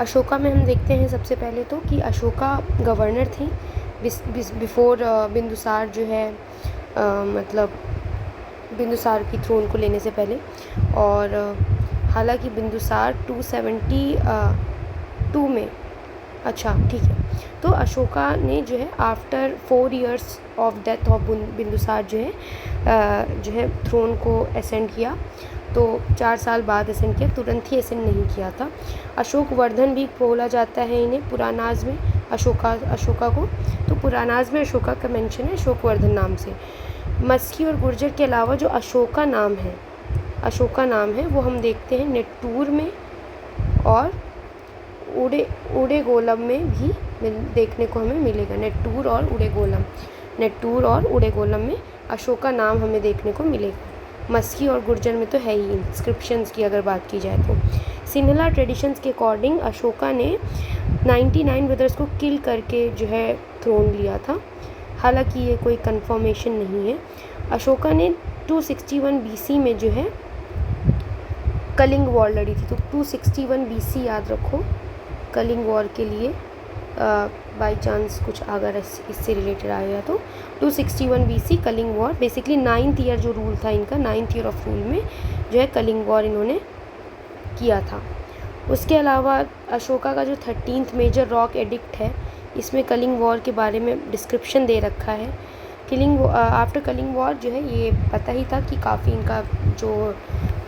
अशोका में हम देखते हैं सबसे पहले तो कि अशोका गवर्नर थे बिफोर बिंदुसार जो है मतलब बिंदुसार की थ्रोन को लेने से पहले। और हालांकि बिंदुसार 272 में, अच्छा ठीक है, तो अशोका ने जो है after 4 years of death of Bindusara जो है थ्रोन को असेंड किया। तो 4 साल बाद असेंड किया, तुरंत ही असेंड नहीं किया था। अशोक वर्धन भी बोला जाता है इन्हें पुरानाज में, अशोका को। तो पुरानाज में अशोका का मेंशन है अशोक वर्धन नाम से। मस्की और गुर्जर के अलावा जो अशोका नाम है वो हम देखते हैं नेट्टूर में और उडेगोलम में भी देखने को हमें मिलेगा। नेट्टूर और उडेगोलम में अशोका नाम हमें देखने को मिलेगा। मस्की और गुर्जर में तो है ही। इंस्क्रिप्शंस की अगर बात की जाए तो सिन्हला ट्रेडिशंस के अकॉर्डिंग अशोका ने 99 ब्रदर्स को किल करके जो है थ्रोन लिया था। हालांकि ये कोई कंफर्मेशन नहीं है। अशोका ने 261 BC में जो है कलिंग वॉर लड़ी थी। तो 261 BC याद रखो कलिंग वॉर के लिए, बाई चांस कुछ अगर इससे रिलेटेड आएगा तो 261 BC Kalinga war. Basically 9th year जो रूल था इनका, 9th ईयर ऑफ रूल में जो है कलिंग वॉर इन्होंने किया था। उसके अलावा अशोका का जो 13th मेजर रॉक एडिक्ट है, इसमें कलिंग वॉर के बारे में डिस्क्रिप्शन दे रखा है। आफ्टर कलिंग वॉर जो है ये पता ही था कि काफ़ी इनका जो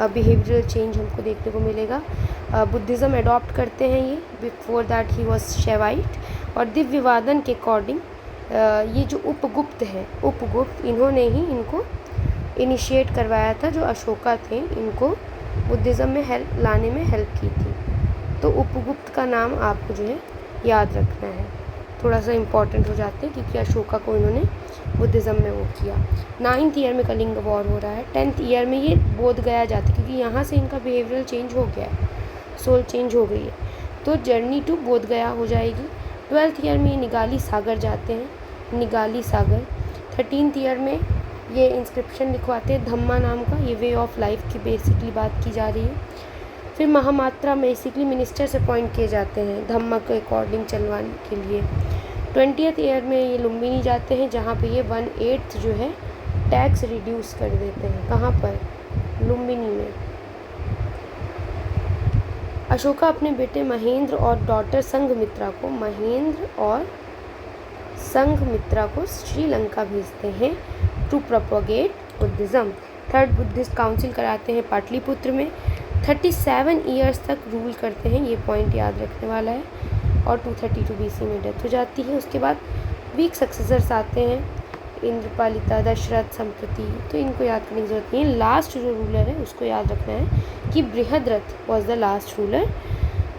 बिहेवियरल चेंज हमको देखने को मिलेगा। बुद्धिज़्म अडॉप्ट करते हैं ये, बिफोर दैट ही वॉज शैवाइट। और दिव्य वादन के अकॉर्डिंग ये जो उपगुप्त इन्होंने ही इनको इनिशिएट करवाया था। जो अशोका थे इनको बुद्धिज़्म में लाने में हेल्प की थी। तो उपगुप्त का नाम आपको जो है याद रखना है, थोड़ा सा इम्पॉर्टेंट हो जाते हैं क्योंकि अशोका को इन्होंने बुद्धिज़्म में वो किया। 9th ईयर में कलिंग वॉर हो रहा है। 10th ईयर में ये बोध गया जाता है क्योंकि यहाँ से इनका बिहेवियरल चेंज हो गया है, सोल चेंज हो गई है, तो जर्नी टू बोध गया हो जाएगी। 12th ईयर में ये निगाली सागर जाते हैं, निगाली सागर। 13th ईयर में ये इंस्क्रिप्शन लिखवाते हैं धम्मा नाम का, ये वे ऑफ लाइफ की बेसिकली बात की जा रही है। फिर महामात्रा बेसिकली मिनिस्टर्स अपॉइंट किए जाते हैं धम्मा के अकॉर्डिंग चलवाने के लिए। 20th ईयर में ये लुम्बिनी जाते हैं जहाँ पे ये 1/8 जो है टैक्स रिड्यूस कर देते हैं। कहाँ पर? लुम्बिनी में। अशोका अपने बेटे महेंद्र और डॉटर संघमित्रा को श्रीलंका भेजते हैं to propagate Buddhism. 3rd Buddhist council कराते हैं पाटलिपुत्र में। 37 ईयर्स तक रूल करते हैं, ये पॉइंट याद रखने वाला है। और 232 BC में डेथ हो जाती है। उसके बाद वीक सक्सेसर्स आते हैं, इंद्रपालिता, दशरथ, संप्रति, तो इनको याद करने की जरूरत नहीं है। लास्ट जो रूलर है उसको याद रखना है कि Brihadratha was the last ruler.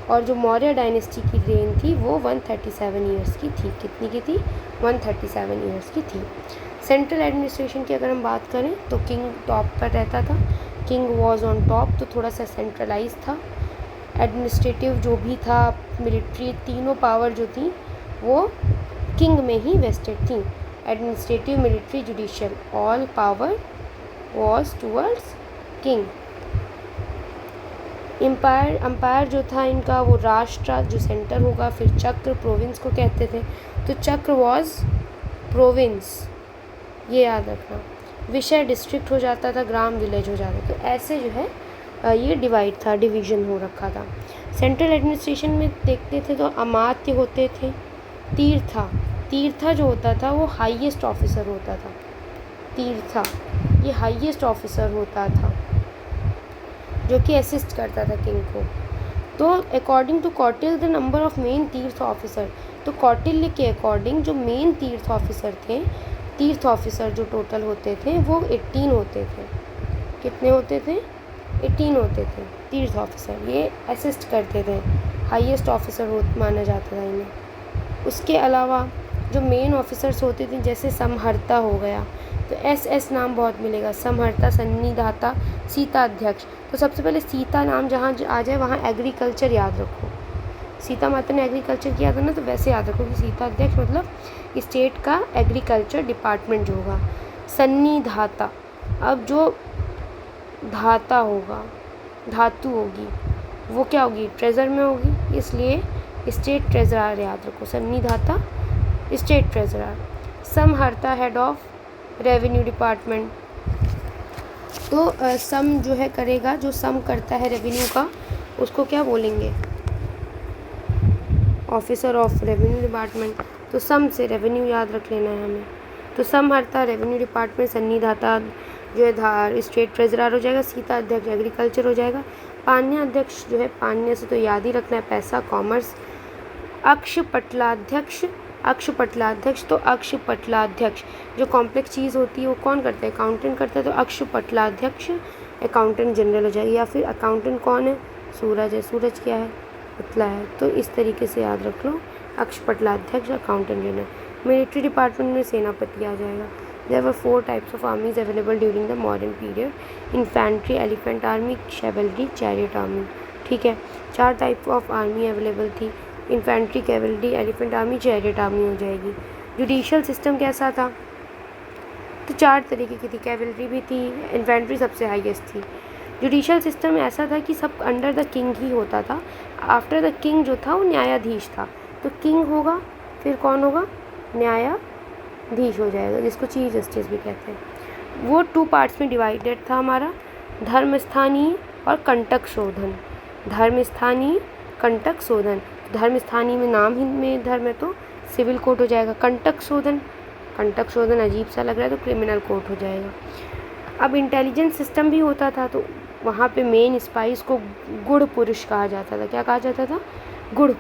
और जो मौर्य डायनेस्टी की रेन थी वो 137 ईयर्स की थी। कितनी की थी? 137 ईयर्स की थी। सेंट्रल एडमिनिस्ट्रेशन की अगर हम बात करें तो किंग टॉप पर रहता था, किंग वॉज ऑन टॉप, तो थोड़ा सा सेंट्रलाइज था। एडमिनिस्ट्रेटिव जो भी था, मिलिट्री, तीनों पावर जो थी वो किंग में ही वेस्टेड थी। Administrative, military, judicial, all power was towards king. Umpire जो था इनका वो राष्ट्र जो सेंटर होगा। फिर चक्र, प्रोविंस को कहते थे, तो चक्र वॉज प्रोविंस, ये याद रखना। विषय डिस्ट्रिक्ट हो जाता था, ग्राम विलेज हो जाता था। तो ऐसे जो है ये डिवाइड था, डिवीज़न हो रखा था। सेंट्रल एडमिनिस्ट्रेशन में देखते थे तो अमात्य होते थे। तीर्था जो होता था वो हाईएस्ट ऑफिसर होता था। तीर्था ये हाईएस्ट ऑफिसर होता था जो कि असिस्ट करता था किंग को। तो according to Kautilya the number of main tirtha officer, तो कौटिल्य के अकॉर्डिंग जो मेन तीर्थ ऑफिसर जो टोटल होते थे वो 18 होते थे। कितने होते थे? 18 होते थे तीर्थ ऑफिसर। ये असिस्ट करते थे, हाईएस्ट ऑफिसर माना जाता था इन्हें। उसके अलावा जो मेन ऑफिसर्स होते थे जैसे समहर्ता हो गया, तो एस नाम बहुत मिलेगा। समहर्ता, सन्निधाता, सीता अध्यक्ष। तो सबसे पहले सीता नाम जहाँ आ जाए वहाँ एग्रीकल्चर याद रखो। सीता माता ने एग्रीकल्चर किया था ना, तो वैसे याद रखो कि सीता अध्यक्ष मतलब स्टेट का एग्रीकल्चर डिपार्टमेंट जो होगा। सन्निधाता, अब जो धाता होगा, धातु होगी वो क्या होगी? ट्रेजर में होगी इसलिए स्टेट ट्रेजरर याद रखो, सन्निधाता स्टेट ट्रेजरर। समहर्ता हेड ऑफ रेवेन्यू डिपार्टमेंट, तो सम जो है करेगा, जो सम करता है रेवेन्यू का उसको क्या बोलेंगे, ऑफिसर ऑफ रेवेन्यू डिपार्टमेंट। तो सम से रेवेन्यू याद रख लेना है हमें। तो समहर्ता रेवेन्यू डिपार्टमेंट, सन्निधाता जो है धार स्टेट ट्रेजरर हो जाएगा, सीता अध्यक्ष एग्रीकल्चर हो जाएगा, पान्य अध्यक्ष जो है पान्य से तो याद ही रखना है पैसा कॉमर्स, अक्षपटलाध्यक्ष तो अक्षपटलाध्यक्ष जो कॉम्प्लेक्स चीज़ होती है वो कौन करता है, अकाउंटेंट करता है, तो अक्षपटलाध्यक्ष अकाउंटेंट जनरल हो जाएगा। या फिर अकाउंटेंट कौन है, सूरज है, सूरज क्या है, पतला है, तो इस तरीके से याद रख लो, अक्षपटलाध्यक्ष अकाउंटेंट जनरल। मिलिट्री डिपार्टमेंट में सेनापति आ जाएगा। There were 4 types of armies available during the modern period, infantry, elephant army, chivalry, chariot army. ठीक है, 4 टाइप ऑफ आर्मी अवेलेबल थी, infantry, cavalry, elephant army, chariot army हो जाएगी। जुडिशियल सिस्टम कैसा था, तो 4 तरीके की थी, कैवलरी भी थी, इन्फेंट्री सबसे हाईएस्ट थी। जुडिशियल सिस्टम ऐसा था कि सब अंडर द किंग ही होता था, आफ्टर द किंग जो था वो न्यायाधीश था, तो किंग होगा फिर कौन होगा, न्यायाधीश हो जाएगा, जिसको चीफ जस्टिस भी कहते हैं। वो 2 पार्ट्स में डिवाइडेड था हमारा, धर्मस्थानीय और कंटक शोधन। धर्मस्थानीय, कंटक शोधन। धर्मस्थानीय में नाम ही में धर्म है तो सिविल कोर्ट हो जाएगा, कंटक शोधन अजीब सा लग रहा है तो क्रिमिनल कोर्ट हो जाएगा। अब इंटेलिजेंस सिस्टम भी होता था, तो वहाँ पे मेन स्पाइस को गुड़ पुरुष कहा जाता था। क्या कहा जाता था, गुड़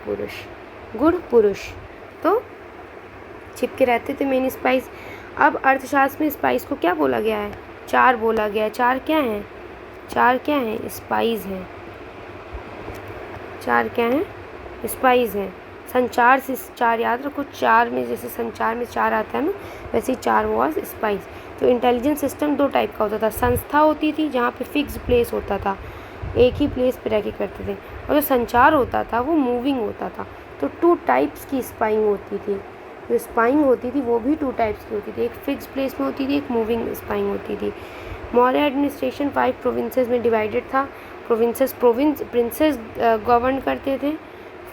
पुरुष तो छिपके रहते थे मेन स्पाइस। अब अर्थशास्त्र में स्पाइस को क्या बोला गया है, 4 बोला गया है। 4 क्या हैं, 4 क्या हैं, स्पाइस हैं। 4 क्या हैं, स्पाइस हैं। संचार से 4 याद रखो, 4 में जैसे संचार में 4 आता है ना, वैसे ही 4 वाज स्पाइस। तो इंटेलिजेंस सिस्टम 2 टाइप का होता था, संस्था होती थी जहाँ पे फिक्स प्लेस होता था, एक ही प्लेस पे रह के करते थे, और जो संचार होता था वो मूविंग होता था। तो 2 टाइप्स की स्पाइंग होती थी, जो स्पाइंग होती थी वो भी 2 टाइप्स की होती थी, एक फिक्स प्लेस में होती थी, एक मूविंग स्पाइंग होती थी। मौर्य एडमिनिस्ट्रेशन 5 प्रोविंसेस में डिवाइडेड था, प्रिंसेस गवर्न करते थे,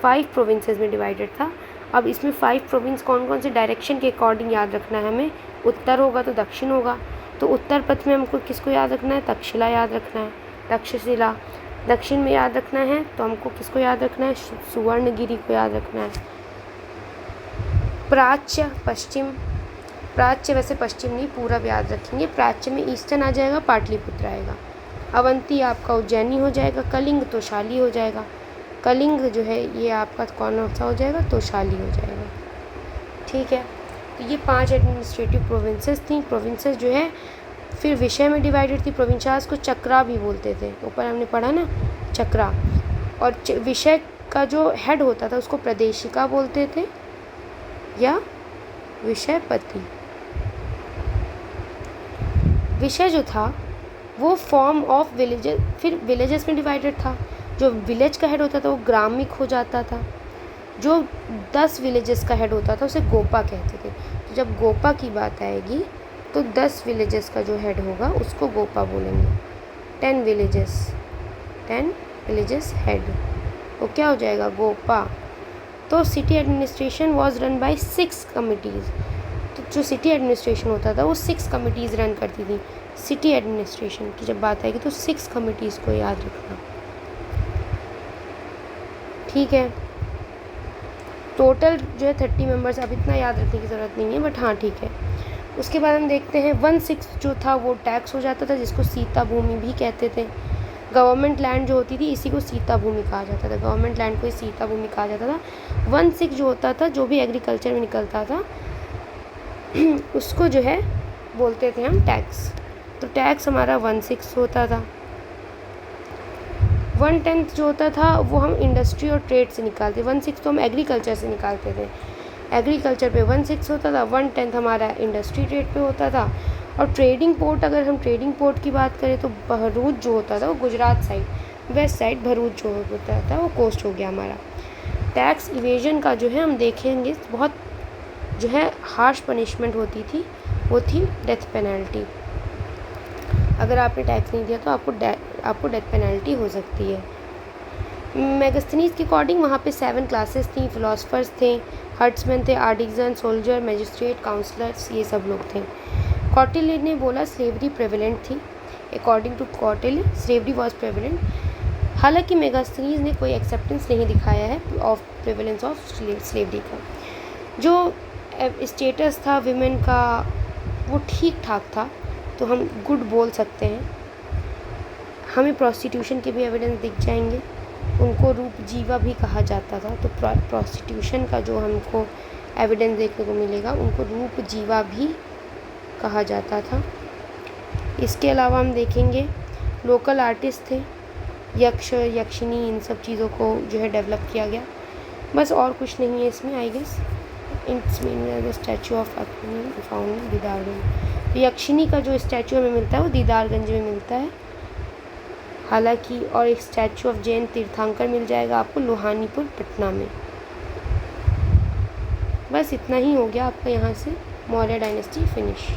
5 प्रोविंसेस में डिवाइडेड था। अब इसमें 5 प्रोविंस कौन कौन से डायरेक्शन के अकॉर्डिंग याद रखना है हमें, उत्तर होगा तो दक्षिण होगा, तो उत्तर पथ में हमको किसको याद रखना है, तक्षशिला याद रखना है, तक्षशिला। दक्षिण में याद रखना है तो हमको किसको याद रखना है, सुवर्णगिरी को याद रखना है। प्राच्य पश्चिम, प्राच्य वैसे पश्चिम नहीं पूरब याद रखेंगे, प्राच्य में ईस्टर्न आ जाएगा, पाटलिपुत्र आएगा। अवंती आपका उज्जैनी हो जाएगा, कलिंग तोशाली हो जाएगा, कलिंग जो है ये आपका कौन सा हो जाएगा, तोशाली हो जाएगा। ठीक है, तो ये 5 एडमिनिस्ट्रेटिव प्रोविंसेस थी। प्रोविंसेस जो है फिर विषय में डिवाइडेड थी, प्रोविंशियाज को चक्रा भी बोलते थे, ऊपर हमने पढ़ा ना चक्रा। और विषय का जो हेड होता था उसको प्रदेशिका बोलते थे या विषयपति। विषय जो था वो फॉर्म ऑफ विलेजेस, फिर विलेजेस में डिवाइडेड था, जो विलेज का हेड होता था वो ग्रामिक हो जाता था, जो 10 विलेजेस का हेड होता था उसे गोपा कहते थे। तो जब गोपा की बात आएगी तो 10 विलेजेस का जो हेड होगा उसको गोपा बोलेंगे। 10 विलेजेस हेड वो क्या हो जाएगा, गोपा। तो city administration was run by 6 committees, तो जो सिटी एडमिनिस्ट्रेशन होता था वो 6 कमिटीज़ रन करती थी। सिटी एडमिनिस्ट्रेशन की जब बात आएगी तो 6 कमिटीज़ को याद रखना। ठीक है, टोटल जो है 30 मेंबर्स, अब इतना याद रखने की ज़रूरत नहीं है बट हाँ ठीक है। उसके बाद हम देखते हैं 1/6 जो था वो टैक्स हो जाता था, जिसको सीता भूमि भी कहते थे। गवर्नमेंट लैंड जो होती थी इसी को सीता भूमि कहा जाता था, गवर्नमेंट लैंड को ही सीता भूमि कहा जाता था। 1/6 जो होता था जो भी एग्रीकल्चर में निकलता था उसको जो है बोलते थे हम टैक्स। तो टैक्स हमारा 1/6 होता था। 1/10 जो होता था वो हम इंडस्ट्री और ट्रेड से निकालते, 1/6 तो हम एग्रीकल्चर से निकालते थे। एग्रीकल्चर पे 1/6 होता था, 1/10 हमारा इंडस्ट्री ट्रेड पे होता था। और ट्रेडिंग पोर्ट, अगर हम ट्रेडिंग पोर्ट की बात करें तो भरूच जो होता था वो Gujarat side, west side Bharuch जो होता था वो कोस्ट हो गया हमारा। टैक्स इवेजन का जो है हम देखेंगे बहुत जो है हार्श पनिशमेंट होती थी, वो थी डेथ पेनल्टी। अगर आपने टैक्स नहीं दिया तो आपको डेथ पेनल्टी हो सकती है। मेगास्थनीज के अकॉर्डिंग वहाँ पे 7 क्लासेस थी, फिलोसफर्स थे, हर्ट्समैन थे, आर्टिजन, सोल्जर, मजिस्ट्रेट, काउंसलर्स, ये सब लोग थे। कौटिल्य ने बोला स्लेवरी प्रेवलेंट थी। According to Kautilya slavery was prevalent. हालांकि मेगास्थनीज ने कोई एक्सेप्टेंस नहीं दिखाया है ऑफ प्रेवलेंस ऑफ स्लेवरी का। जो स्टेटस था विमेन का वो ठीक ठाक था, तो हम गुड बोल सकते हैं। हमें प्रोस्टिट्यूशन के भी एविडेंस दिख जाएंगे। उनको रूप जीवा भी कहा जाता था, तो प्रोस्टिट्यूशन का जो हमको एविडेंस देखने को मिलेगा, उनको रूप जीवा भी कहा जाता था। इसके अलावा हम देखेंगे लोकल आर्टिस्ट थे, यक्ष, यक्षिनी, इन सब चीज़ों को जो है डेवलप किया गया। बस और कुछ नहीं है इसमें I guess. It's mean the statue of अक्नी फाउंड इन दीदारगंज। तो यक्षिनी का जो स्टैचू हमें मिलता है वो दीदारगंज में मिलता है। हालांकि और एक स्टैचू ऑफ जैन तीर्थंकर मिल जाएगा आपको लोहानीपुर पटना में। बस इतना ही हो गया आपका यहाँ से मौर्य डायनेस्टी फिनिश।